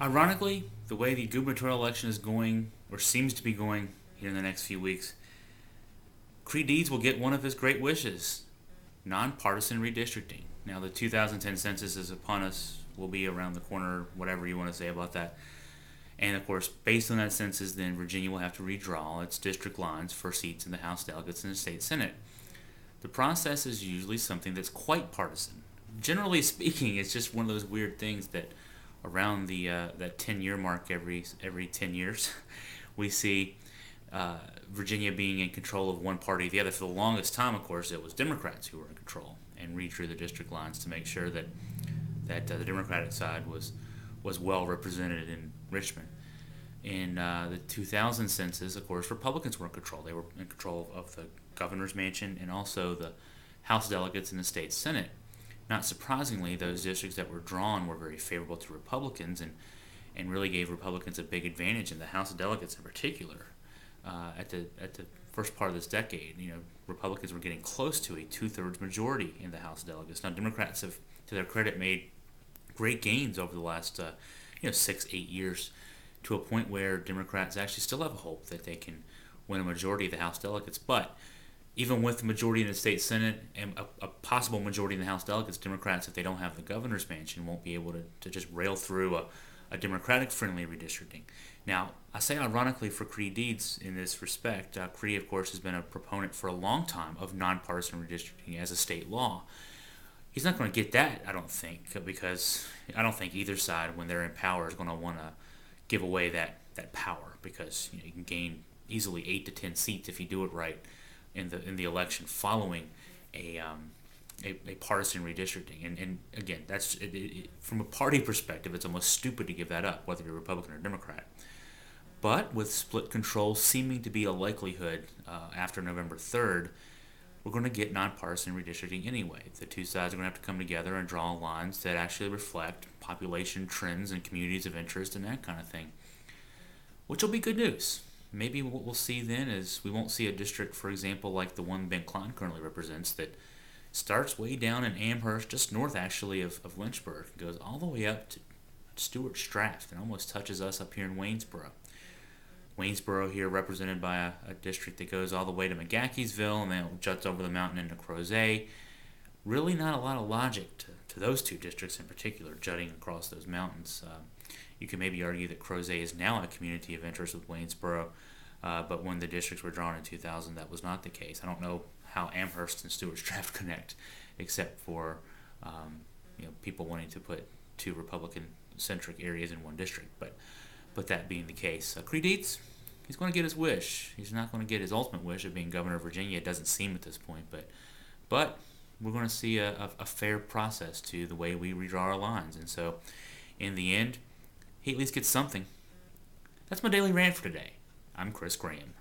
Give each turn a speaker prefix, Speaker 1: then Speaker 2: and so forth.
Speaker 1: Ironically, the way the gubernatorial election is going, or seems to be going here in the next few weeks, Creigh Deeds will get one of his great wishes: nonpartisan redistricting. Now, the 2010 census is upon us, will be around the corner, whatever you want to say about that. And of course, based on that census, then Virginia will have to redraw its district lines for seats in the House of Delegates and the state Senate. The process is usually something that's quite partisan. Generally speaking, it's just one of those weird things that around the that 10-year mark every 10 years, we see Virginia being in control of one party or the other. For the longest time, of course, it was Democrats who were in control and redrew the district lines to make sure that the Democratic side was well represented in Richmond. In the 2000 census, of course, Republicans were in control. They were in control of the governor's mansion and also the House of Delegates and the state Senate. Not surprisingly, those districts that were drawn were very favorable to Republicans and really gave Republicans a big advantage in the House of Delegates in particular. At the first part of this decade, Republicans were getting close to a two-thirds majority in the House of Delegates. Now, Democrats have, to their credit, made great gains over the last 6-8 years, to a point where Democrats actually still have a hope that they can win a majority of the House delegates. But even with the majority in the state Senate and a possible majority in the House delegates, Democrats, if they don't have the governor's mansion, won't be able to just rail through a Democratic-friendly redistricting. Now, I say ironically for Creigh Deeds in this respect. Creigh, of course, has been a proponent for a long time of nonpartisan redistricting as a state law. He's not going to get that, I don't think, because I don't think either side, when they're in power, is going to want to give away that power, because you can gain easily 8 to 10 seats if you do it right in the election following a partisan redistricting. And again, that's from a party perspective, it's almost stupid to give that up, whether you're Republican or Democrat. But with split control seeming to be a likelihood after November 3rd, we're going to get nonpartisan redistricting anyway. The two sides are going to have to come together and draw lines that actually reflect population trends and communities of interest and that kind of thing, which will be good news. Maybe what we'll see then is we won't see a district, for example, like the one Ben Klein currently represents, that starts way down in Amherst, just north actually of Lynchburg, goes all the way up to Stuart Strath and almost touches us up here in Waynesboro. Waynesboro here represented by a district that goes all the way to McGaheysville and then juts over the mountain into Crozet. Really not a lot of logic to those two districts in particular, jutting across those mountains. You can maybe argue that Crozet is now a community of interest with Waynesboro, but when the districts were drawn in 2000, that was not the case. I don't know how Amherst and Stuart Strath connect, except for people wanting to put two Republican-centric areas in one district. But that being the case, Creigh Deeds, he's going to get his wish. He's not going to get his ultimate wish of being governor of Virginia. It doesn't seem at this point, but we're going to see a fair process to the way we redraw our lines. And so, in the end, he at least gets something. That's my daily rant for today. I'm Chris Graham.